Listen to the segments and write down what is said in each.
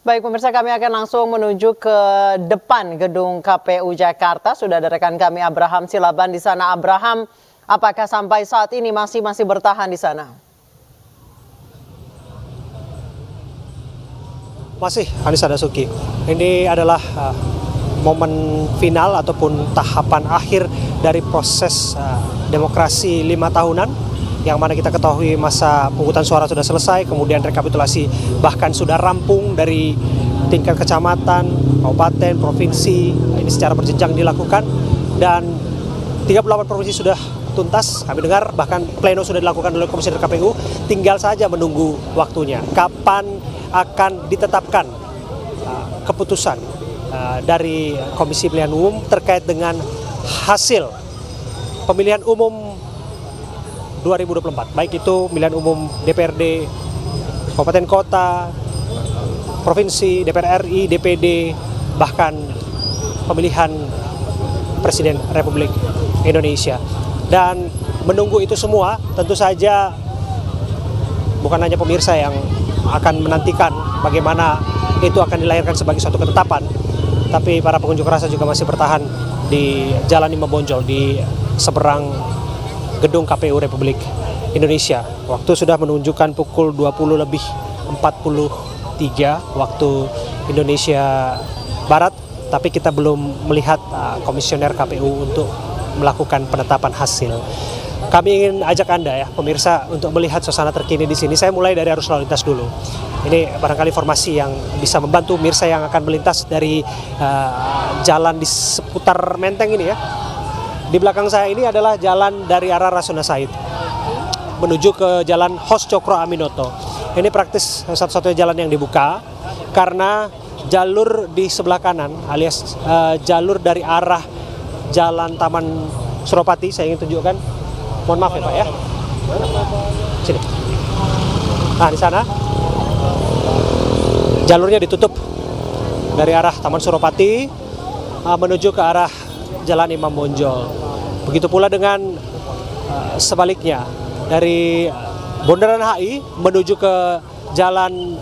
Baik pemirsa, kami akan langsung menuju ke depan gedung KPU Jakarta. Sudah ada rekan kami Abraham Silaban di sana. Abraham, apakah sampai saat ini masih bertahan di sana? Masih, Anissa Dasuki. Ini adalah momen final ataupun tahapan akhir dari proses demokrasi 5 tahunan, yang mana kita ketahui masa pemungutan suara sudah selesai, kemudian rekapitulasi bahkan sudah rampung dari tingkat kecamatan, kabupaten, provinsi. Ini secara berjenjang dilakukan dan 38 provinsi sudah tuntas. Kami dengar bahkan pleno sudah dilakukan oleh Komisioner KPU. Tinggal saja menunggu waktunya. Kapan akan ditetapkan keputusan dari Komisi Pemilihan Umum terkait dengan hasil pemilihan umum 2024, baik itu pemilihan umum DPRD, kabupaten kota, provinsi, DPR RI, DPD, bahkan pemilihan Presiden Republik Indonesia. Dan menunggu itu semua tentu saja bukan hanya pemirsa yang akan menantikan bagaimana itu akan dilahirkan sebagai suatu ketetapan, tapi para pengunjuk rasa juga masih bertahan di Jalan Imam Bonjol di seberang gedung KPU Republik Indonesia. Waktu sudah menunjukkan pukul 20:43 waktu Indonesia Barat, tapi kita belum melihat komisioner KPU untuk melakukan penetapan hasil. Kami ingin ajak Anda ya pemirsa untuk melihat suasana terkini di sini. Saya mulai dari arus lalu lintas dulu. Ini barangkali informasi yang bisa membantu pemirsa yang akan melintas dari jalan di seputar Menteng ini ya. Di belakang saya ini adalah jalan dari arah Rasuna Said menuju ke jalan Hos Cokro Aminoto. Ini praktis satu-satunya jalan yang dibuka karena jalur di sebelah kanan alias jalur dari arah jalan Taman Suropati, saya ingin tunjukkan. Mohon maaf ya Pak ya. Sini. Nah di sana jalurnya ditutup dari arah Taman Suropati menuju ke arah Jalan Imam Bonjol. Begitu pula dengan sebaliknya dari Bundaran HI menuju ke Jalan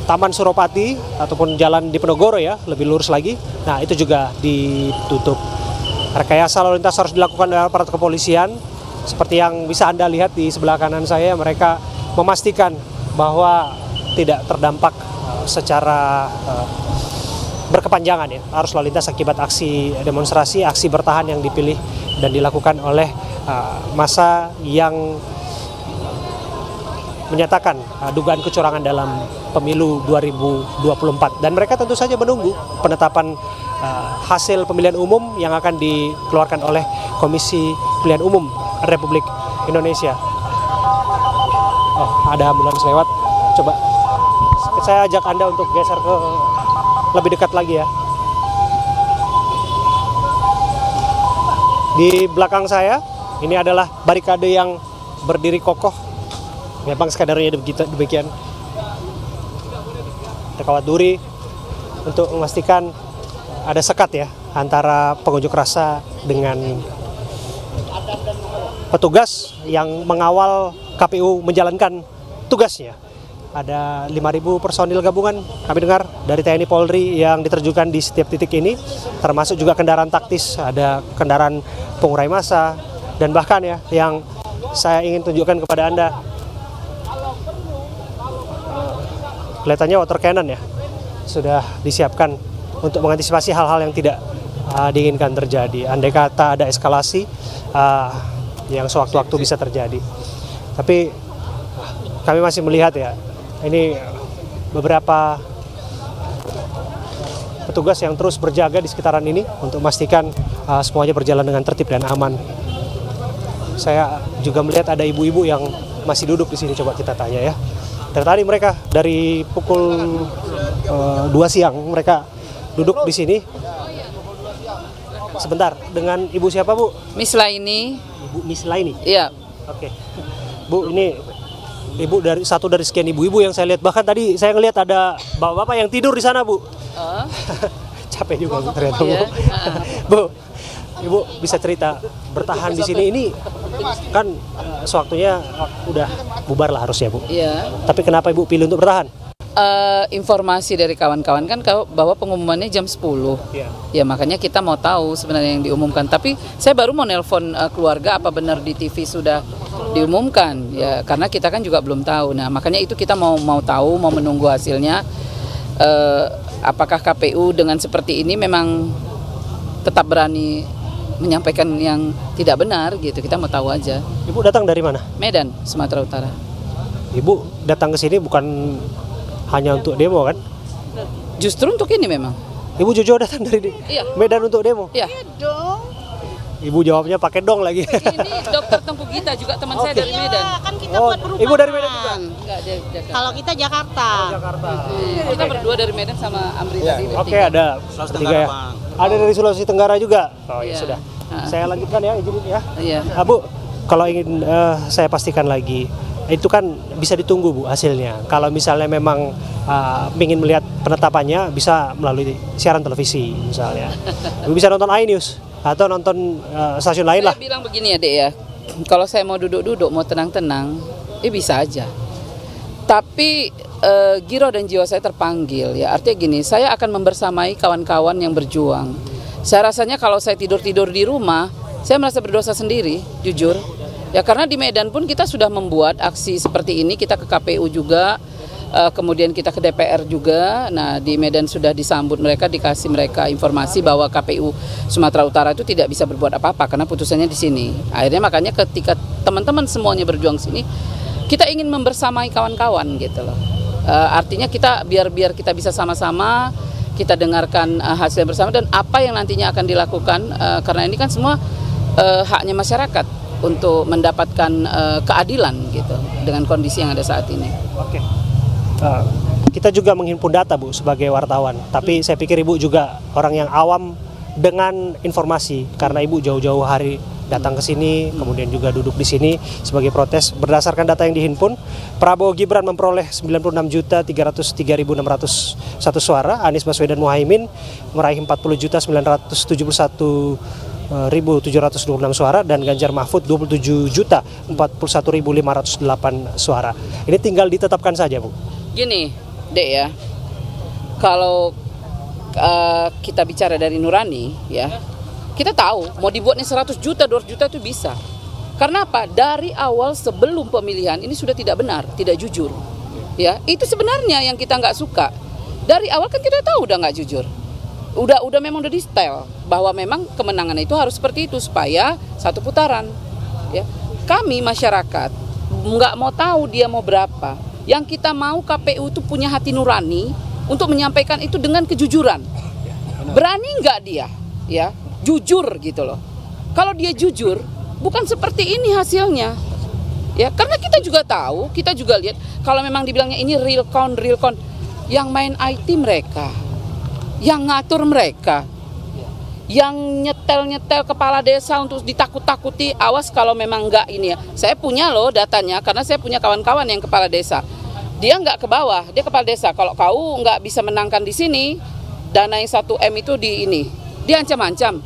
Taman Suropati ataupun Jalan Diponegoro ya, lebih lurus lagi. Nah, itu juga ditutup. Rekayasa lalu lintas harus dilakukan oleh aparat kepolisian. Seperti yang bisa Anda lihat di sebelah kanan saya, mereka memastikan bahwa tidak terdampak secara berkepanjangan ya arus lalu lintas akibat aksi demonstrasi, aksi bertahan yang dipilih dan dilakukan oleh massa yang menyatakan dugaan kecurangan dalam pemilu 2024, dan mereka tentu saja menunggu penetapan hasil pemilihan umum yang akan dikeluarkan oleh Komisi Pemilihan Umum Republik Indonesia. Oh, ada ambulans lewat. Coba saya ajak Anda untuk geser ke lebih dekat lagi ya. Di belakang saya ini adalah barikade yang berdiri kokoh. Memang skadarnya demikian. Ada kawat duri untuk memastikan ada sekat ya antara pengunjuk rasa dengan petugas yang mengawal KPU menjalankan tugasnya. Ada 5.000 personil gabungan kami dengar dari TNI Polri yang diterjunkan di setiap titik ini, termasuk juga kendaraan taktis, ada kendaraan pengurai massa, dan bahkan ya yang saya ingin tunjukkan kepada Anda, kelihatannya water cannon ya sudah disiapkan untuk mengantisipasi hal-hal yang tidak diinginkan terjadi. Andai kata ada eskalasi yang sewaktu-waktu bisa terjadi. Tapi kami masih melihat ya, ini beberapa petugas yang terus berjaga di sekitaran ini untuk memastikan semuanya berjalan dengan tertib dan aman. Saya juga melihat ada ibu-ibu yang masih duduk di sini, coba kita tanya ya. Dari tadi mereka dari pukul 2 siang mereka duduk di sini. Sebentar, dengan Ibu siapa Bu? Miss Laini. Ibu Miss Laini? Iya. Oke. Bu, ini Ibu dari satu dari sekian ibu-ibu yang saya lihat. Bahkan tadi saya ngelihat ada bapak-bapak yang tidur di sana, Bu. Capek juga Bu ternyata, Bu. Bu, Ibu bisa cerita bertahan di sini ini kan sewaktunya udah bubar lah harusnya, Bu. Iya. Tapi kenapa Ibu pilih untuk bertahan? Informasi dari kawan-kawan kan bahwa pengumumannya jam 10. Ya makanya kita mau tahu sebenarnya yang diumumkan. Tapi saya baru mau nelpon keluarga apa benar di TV sudah diumumkan. Ya karena kita kan juga belum tahu. Nah makanya itu kita mau tahu, mau menunggu hasilnya. Apakah KPU dengan seperti ini memang tetap berani menyampaikan yang tidak benar gitu. Kita mau tahu aja. Ibu datang dari mana? Medan, Sumatera Utara. Ibu datang ke sini bukan hanya untuk demo kan? Justru untuk ini memang. Ibu jujur datang dari Iya. Medan untuk demo? Iya. Ibu jawabnya pakai dong lagi. Ini Dokter Tengku Gita juga teman saya dari Medan. Kan kita Oh, buat perubahan. Ibu dari Medan juga? Enggak, dia Jakarta. Kalau kita Jakarta. Jakarta. Kita berdua dari Medan sama Amri tadi. Oke, ada tiga ya. Ada dari Sulawesi Tenggara juga. Oh ya Iya. sudah. Saya lanjutkan ya, izinin ya. Iya. Bu, kalau ingin saya pastikan lagi, itu kan bisa ditunggu Bu hasilnya. Kalau misalnya memang ingin melihat penetapannya, bisa melalui siaran televisi misalnya. Bu bisa nonton iNews atau nonton stasiun lain lah. Saya bilang begini ya Dek ya, kalau saya mau duduk-duduk, mau tenang-tenang, bisa aja. Tapi giro dan jiwa saya terpanggil ya, artinya gini, saya akan membersamai kawan-kawan yang berjuang. Saya rasanya kalau saya tidur-tidur di rumah, saya merasa berdosa sendiri, jujur. Ya karena di Medan pun kita sudah membuat aksi seperti ini, kita ke KPU juga, kemudian kita ke DPR juga. Nah di Medan sudah disambut mereka, dikasih mereka informasi bahwa KPU Sumatera Utara itu tidak bisa berbuat apa-apa karena putusannya di sini. Akhirnya makanya ketika teman-teman semuanya berjuang sini, kita ingin membersamai kawan-kawan gitu loh. Artinya kita biar kita bisa sama-sama kita dengarkan hasil bersama dan apa yang nantinya akan dilakukan karena ini kan semua haknya masyarakat untuk mendapatkan keadilan gitu dengan kondisi yang ada saat ini. Oke. Kita juga menghimpun data Bu sebagai wartawan, tapi saya pikir Ibu juga orang yang awam dengan informasi karena Ibu jauh-jauh hari datang ke sini, kemudian juga duduk di sini sebagai protes. Berdasarkan data yang dihimpun, Prabowo Gibran memperoleh 96.303.601 suara, Anies Baswedan Muhaimin meraih 40.971.726 suara, dan Ganjar Mahfud 27.041.508 suara. Ini tinggal ditetapkan saja Bu. Gini, Dek ya, kalau kita bicara dari nurani ya, kita tahu mau dibuatnya 100 juta, 200 juta itu bisa. Karena apa? Dari awal sebelum pemilihan ini sudah tidak benar, tidak jujur. Ya, itu sebenarnya yang kita nggak suka. Dari awal kan kita tahu udah nggak jujur. Udah memang udah di style bahwa memang kemenangan itu harus seperti itu supaya satu putaran. Ya, kami masyarakat nggak mau tahu dia mau berapa. Yang kita mau KPU itu punya hati nurani untuk menyampaikan itu dengan kejujuran. Berani nggak dia? Ya. Jujur gitu loh. Kalau dia jujur, bukan seperti ini hasilnya. Ya, karena kita juga tahu, kita juga lihat kalau memang dibilangnya ini real count, yang main IT mereka, yang ngatur mereka, yang nyetel kepala desa untuk ditakut-takuti, awas kalau memang enggak ini ya. Saya punya loh datanya karena saya punya kawan-kawan yang kepala desa. Dia enggak ke bawah, dia kepala desa. Kalau kau enggak bisa menangkan di sini, dana yang 1M itu di ini. Dia ancam-ancam.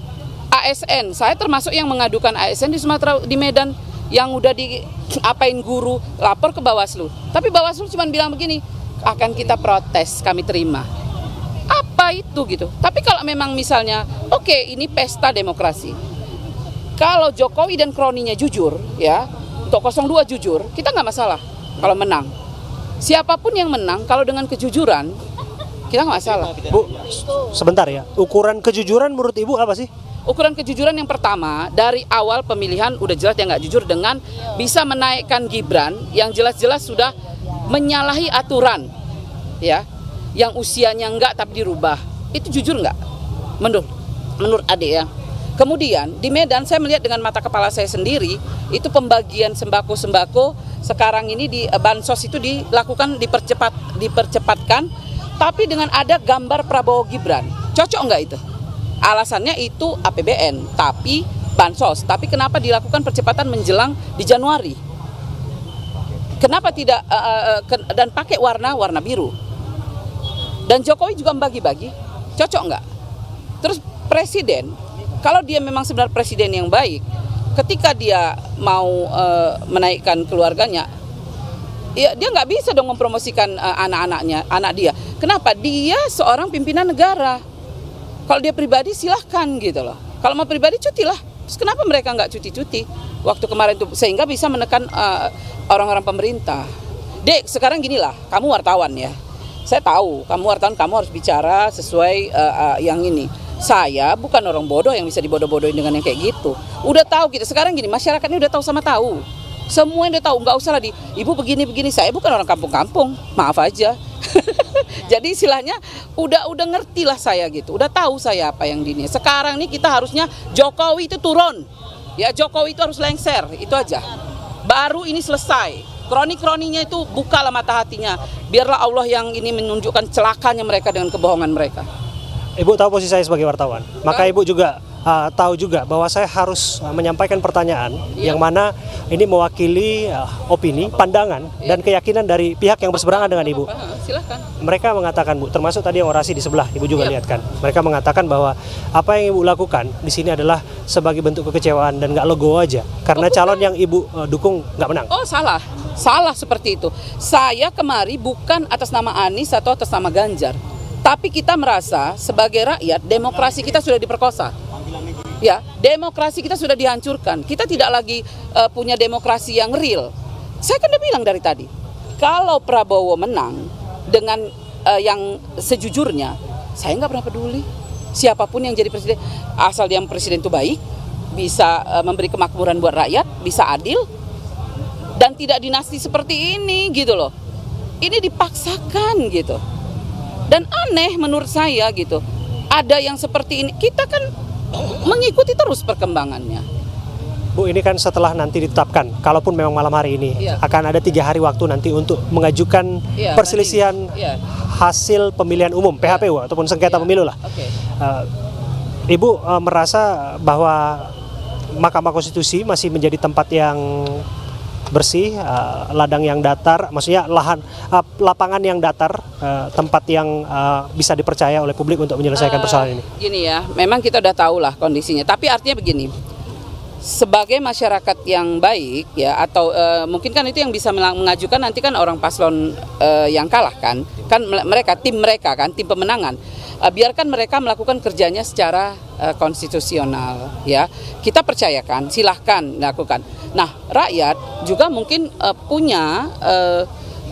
ASN, saya termasuk yang mengadukan ASN di Sumatera, di Medan, yang udah diapain guru, lapor ke Bawaslu. Tapi Bawaslu cuma bilang begini, akan kita protes, kami terima. Apa itu gitu? Tapi kalau memang misalnya, oke, ini pesta demokrasi. Kalau Jokowi dan kroninya jujur, ya, untuk 02 jujur, kita nggak masalah kalau menang. Siapapun yang menang, kalau dengan kejujuran, kita nggak masalah. Bu, sebentar ya. Ukuran kejujuran menurut Ibu apa sih? Ukuran kejujuran yang pertama, dari awal pemilihan udah jelas dia nggak jujur dengan bisa menaikkan Gibran yang jelas-jelas sudah menyalahi aturan, ya, yang usianya nggak tapi dirubah. Itu jujur nggak? Menurut adik ya. Kemudian di Medan saya melihat dengan mata kepala saya sendiri, itu pembagian sembako sekarang ini di bansos itu dilakukan dipercepatkan, tapi dengan ada gambar Prabowo Gibran. Cocok nggak itu? Alasannya itu APBN, tapi bansos. Tapi kenapa dilakukan percepatan menjelang di Januari? Kenapa tidak dan pakai warna biru? Dan Jokowi juga membagi-bagi, cocok nggak? Terus presiden, kalau dia memang sebenarnya presiden yang baik, ketika dia mau menaikkan keluarganya, ya dia nggak bisa dong mempromosikan anak dia. Kenapa? Dia seorang pimpinan negara. Kalau dia pribadi silahkan gitu loh. Kalau mau pribadi cutilah. Terus kenapa mereka nggak cuti-cuti waktu kemarin itu, sehingga bisa menekan orang-orang pemerintah. Dek, sekarang ginilah, kamu wartawan ya. Saya tahu, kamu wartawan, kamu harus bicara sesuai yang ini. Saya bukan orang bodoh yang bisa dibodoh-bodohin dengan yang kayak gitu. Udah tahu kita sekarang gini, masyarakat ini udah tahu sama tahu. Semua udah tahu, nggak usah lah ibu begini-begini. Saya bukan orang kampung-kampung, maaf aja. Jadi istilahnya udah ngerti lah saya gitu. Udah tahu saya apa yang dini. Sekarang nih kita harusnya Jokowi itu turun. Ya Jokowi itu harus lengser, itu aja. Baru ini selesai. Kroni-kroninya itu bukalah mata hatinya. Biarlah Allah yang ini menunjukkan celakanya mereka dengan kebohongan mereka. Ibu tahu posisi saya sebagai wartawan, maka Ibu juga tahu juga bahwa saya harus menyampaikan pertanyaan yang mana ini mewakili opini, pandangan, dan keyakinan dari pihak yang berseberangan dengan Ibu. Silahkan. Mereka mengatakan, Bu, termasuk tadi yang orasi di sebelah, Ibu juga lihat kan. Mereka mengatakan bahwa apa yang Ibu lakukan di sini adalah sebagai bentuk kekecewaan dan nggak legowo aja, karena calon yang Ibu dukung nggak menang. Oh salah seperti itu. Saya kemari bukan atas nama Anies atau atas nama Ganjar. Tapi kita merasa sebagai rakyat demokrasi kita sudah diperkosa. Ya, demokrasi kita sudah dihancurkan. Kita tidak lagi punya demokrasi yang real. Saya kan udah bilang dari tadi, kalau Prabowo menang dengan yang sejujurnya, saya nggak pernah peduli. Siapapun yang jadi presiden, asal dia presiden itu baik, bisa memberi kemakmuran buat rakyat, bisa adil, dan tidak dinasti seperti ini gitu loh. Ini dipaksakan gitu. Dan aneh menurut saya gitu. Ada yang seperti ini, kita kan mengikuti terus perkembangannya. Bu, ini kan setelah nanti ditetapkan, kalaupun memang malam hari ini, akan ada 3 hari waktu nanti untuk mengajukan perselisihan hasil pemilihan umum, PHPU, ataupun sengketa pemilu lah. Ibu merasa bahwa Mahkamah Konstitusi masih menjadi tempat yang bersih, ladang yang datar, maksudnya lapangan yang datar, tempat yang bisa dipercaya oleh publik untuk menyelesaikan persoalan ini. Gini ya, memang kita udah tahu lah kondisinya. Tapi artinya begini, sebagai masyarakat yang baik ya, atau mungkin kan itu yang bisa mengajukan nanti kan orang paslon yang kalah kan mereka tim pemenangan. Biarkan mereka melakukan kerjanya secara konstitusional ya. Kita percayakan, silahkan lakukan. Nah, rakyat juga mungkin punya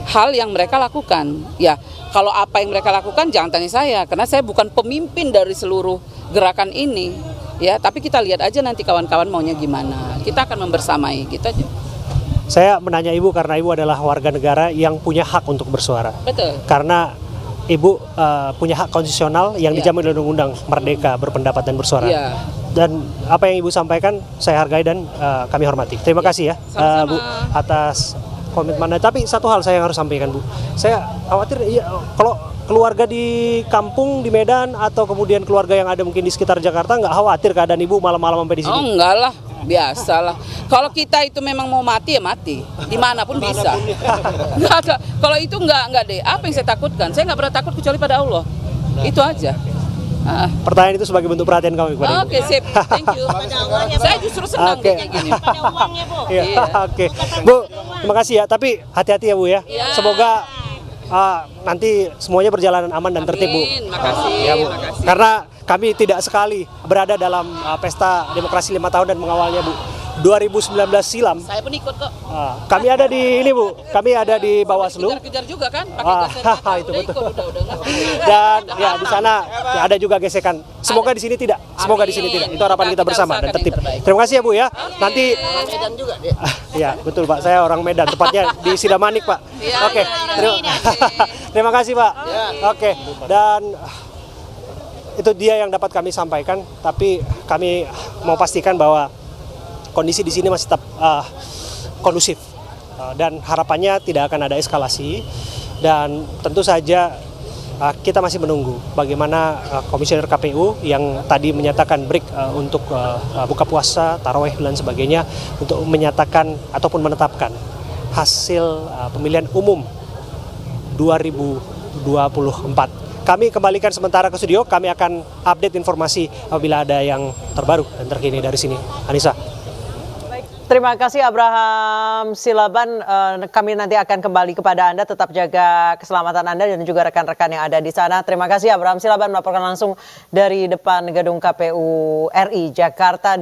hal yang mereka lakukan. Ya, kalau apa yang mereka lakukan jangan tanya saya, karena saya bukan pemimpin dari seluruh gerakan ini. Ya, tapi kita lihat aja nanti kawan-kawan maunya gimana. Kita akan membersamai gitu aja. Saya menanya Ibu karena Ibu adalah warga negara yang punya hak untuk bersuara. Betul. Karena Ibu punya hak konstitusional yang dijamin oleh Undang-Undang Merdeka berpendapat dan bersuara. Dan apa yang Ibu sampaikan saya hargai dan kami hormati. Terima kasih ya Bu atas komitmennya. Tapi satu hal saya yang harus sampaikan, Bu. Saya khawatir kalau keluarga di kampung di Medan atau kemudian keluarga yang ada mungkin di sekitar Jakarta nggak khawatir keadaan Ibu malam-malam sampai di sini? Oh enggak lah, biasalah. Kalau kita itu memang mau mati ya mati, dimanapun bisa. Nggak ada. Kalau itu enggak deh. Apa yang saya takutkan? Saya nggak pernah takut kecuali pada Allah. Itu aja. Pertanyaan itu sebagai bentuk perhatian kami kepada Ibu. Oke, sip. Thank you. Saya justru senang kayak gini. Oke. Bu, terima kasih ya. Tapi hati-hati ya Bu ya. Semoga nanti semuanya berjalan aman dan tertib, Bu. Makasih. Ya, Bu. Karena kami tidak sekali berada dalam pesta demokrasi 5 tahun dan mengawalnya, Bu. 2019 silam. Saya pun ikut kok. Kami ada di ini, Bu. Kami ada di Bawaslu. Kejar-kejar juga kan? Pakai itu betul. Dan ya di sana ya, ada juga gesekan. Semoga di sini tidak. Semoga di sini tidak. Itu harapan kita bersama dan tertib. Terima kasih ya, Bu ya. Nanti Medan juga dia. Ya, betul Pak. Saya orang Medan, tepatnya di Sidamanik, Pak. Oke. Terima kasih, Pak. Oke. Dan itu dia yang dapat kami sampaikan, tapi kami mau pastikan bahwa kondisi di sini masih tetap kondusif dan harapannya tidak akan ada eskalasi, dan tentu saja kita masih menunggu bagaimana komisioner KPU yang tadi menyatakan break untuk buka puasa, tarawih dan sebagainya untuk menyatakan ataupun menetapkan hasil pemilihan umum 2024. Kami kembalikan sementara ke studio, kami akan update informasi apabila ada yang terbaru dan terkini dari sini. Anissa. Terima kasih Abraham Silaban. Kami nanti akan kembali kepada Anda. Tetap jaga keselamatan Anda dan juga rekan-rekan yang ada di sana. Terima kasih Abraham Silaban melaporkan langsung dari depan gedung KPU RI Jakarta.